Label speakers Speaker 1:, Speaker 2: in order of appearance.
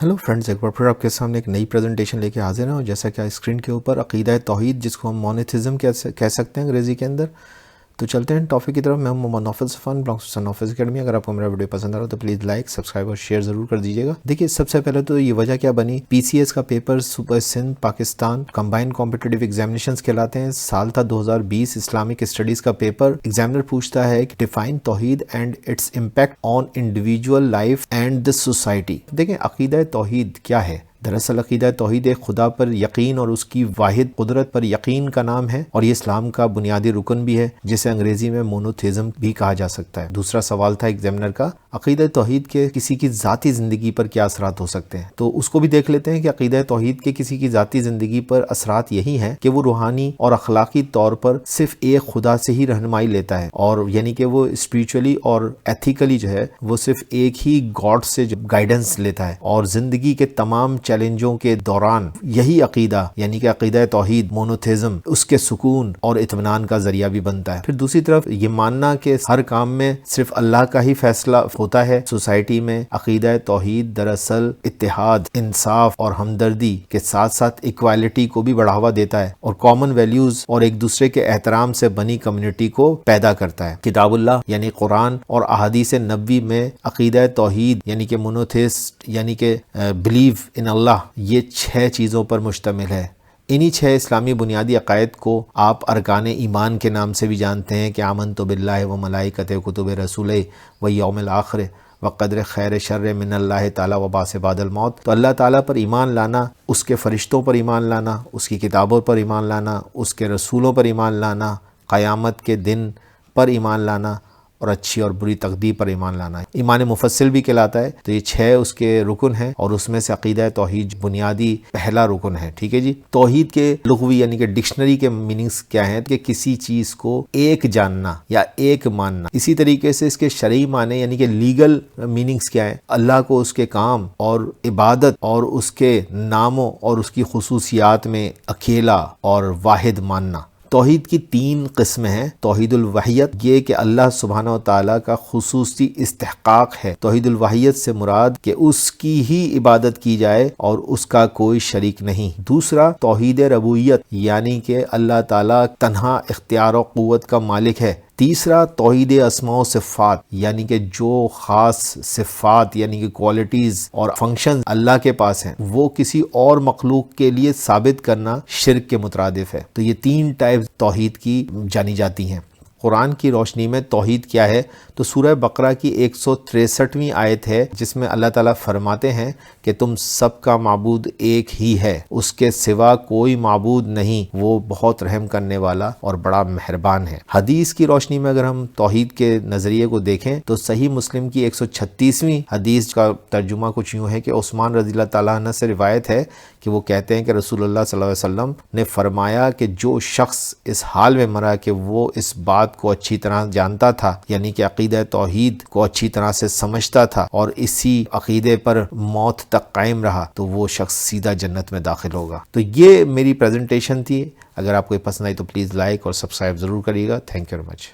Speaker 1: Hello friends, एक बार फिर आपके सामने एक नई प्रेजेंटेशन लेके हाजिर हैं। और जैसा कि स्क्रीन के ऊपर अकीदा तौहीद, जिसको हम मोनोथिज़म कह सकते हैं अंग्रेज़ी के अंदर। तो चलते हैं टॉपिक की तरफ। मैं Muhammad Naufal Safan, belongs to Sun Naufal Academy. अगर आपको मेरा वीडियो पसंद आ रहा हो तो प्लीज़ लाइक, सब्सक्राइब और शेयर ज़रूर कर दीजिएगा। देखिए, सबसे पहले तो ये वजह क्या बनी, PCS का पेपर सुपर Sindh Pakistan combined competitive examinations कहलाते हैं। साल था 2020, इस्लामिक स्टडीज़ का पेपर। एग्जामिनर पूछता है कि डिफाइन तौहीद and its impact on individual life and the society. देखें, अकीदा तौहीद क्या है। दरअसल अकीदा तौहीद एक खुदा पर यकीन और उसकी वाहिद कुदरत पर यकीन का नाम है, और ये इस्लाम का बुनियादी रुकन भी है, जिसे अंग्रेजी में मोनोथिज़म भी कहा जा सकता है। दूसरा सवाल था एग्जामिनर का, अकीदा तौहीद के किसी की ज़ाती ज़िंदगी पर क्या असरात हो सकते हैं। तो उसको भी देख लेते हैं कि अकीदा तौहीद के किसी की ज़ाती ज़िंदगी पर असरात यही हैं कि वो रूहानी और अखलाकी तौर पर सिर्फ एक खुदा से ही रहनुमाई लेता है, और यानी कि वो स्पिरिचुअली और एथिकली जो है वो सिर्फ एक ही गॉड से गाइडेंस लेता है, और ज़िंदगी के तमाम चैलेंजों के दौरान यही अकीदा यानी कि अकीदा तौहीद मोनोथिज़म उसके सुकून और इत्मीनान का जरिया भी बनता है। फिर दूसरी तरफ ये मानना कि हर काम में सिर्फ अल्लाह का ही फैसला होता है। सोसाइटी में अकीदा तौहीद दरअसल इत्तेहाद, इंसाफ और हमदर्दी के साथ साथ इक्वालिटी को भी बढ़ावा देता है, और कॉमन वैल्यूज और एक दूसरे के एहतराम से बनी कम्युनिटी को पैदा करता है। किताबुल्लाह यानी कुरान और अहादीस नबवी में अकीदा तौहीद यानी कि मोनोथिस्ट यानी कि बिलीव इन अल्लाह, ये 6 चीज़ों पर मुश्तमिल है। इन्हीं 6 इस्लामी बुनियादी अकायद को आप अरकान ईमान के नाम से भी जानते हैं कि आमनतु बिल्लाहि व मलाइकतिहि व कुतुबिहि व रसूलिहि व यौमिल आखिर व क़द्र खैर शर्र मिनल्लाहि ताला व बास बादल मौत। तो अल्लाह ताला पर ईमान लाना, उसके फ़रिश्तों पर ईमान लाना, उसकी किताबों पर ईमान लाना, उसके रसूलों पर ईमान लाना, क़यामत के दिन पर ईमान लाना, और अच्छी और बुरी तकदीर पर ईमान लाना ईमान मुफस्सिल भी कहलाता है। तो ये 6 उसके रुकन हैं, और उसमें से अकीदा तौहीद बुनियादी पहला रुकन है। ठीक है जी। तौहीद के लुग़वी यानी कि डिक्शनरी के मीनिंग्स क्या हैं कि किसी चीज़ को एक जानना या एक मानना। इसी तरीके से इसके शरई माने यानी कि लीगल मीनिंग्स क्या है, अल्लाह को उसके काम और इबादत और उसके नामों और उसकी खुसूसियात में अकेला और वाहिद मानना। तौहीद की 3 किस्में हैं। तौहीदुल वहियत, ये कि अल्लाह सुब्हानहू व तआला का खुसूसी इस्तिहकाक है। तौहीदुल वहियत से मुराद कि उसकी ही इबादत की जाए और उसका कोई शरीक नहीं। दूसरा तौहीद रबूबियत यानी कि अल्लाह ताला तन्हा इख्तियार और क़ुव्वत का मालिक है। तीसरा तौहीद अस्मा व सिफ़ात यानी कि जो ख़ास सिफ़ात यानी कि क्वालिटीज़ और फंक्शन अल्लाह के पास हैं वो किसी और मखलूक के लिए साबित करना शिर्क के मुतरादिफ है। तो ये 3 टाइप तौहीद की जानी जाती हैं। कुरान की रोशनी में तौहीद क्या है, तो सूरह बकरा की 163वीं आयत है, जिसमें अल्लाह ताला फरमाते हैं कि तुम सबका माबूद एक ही है, उसके सिवा कोई माबूद नहीं, वो बहुत रहम करने वाला और बड़ा मेहरबान है। हदीस की रोशनी में अगर हम तौहीद के नज़रिए को देखें तो सही मुस्लिम की 136वीं हदीस का तर्जुमा कुछ यूँ है कि उस्मान रज़ियल्लाहु ताला अन्हु से रिवायत है कि वो कहते हैं कि रसूलुल्लाह सल्लल्लाहु अलैहि वसल्लम ने फरमाया कि जो शख्स इस हाल में मरा कि वो इस बात को अच्छी तरह जानता था यानी कि अकीदा तौहीद को अच्छी तरह से समझता था और इसी अकीदे पर मौत तक कायम रहा, तो वो शख्स सीधा जन्नत में दाखिल होगा। तो ये मेरी प्रेजेंटेशन थी। अगर आपको ये पसंद आई तो प्लीज़ लाइक और सब्सक्राइब ज़रूर करिएगा। Thank you very much.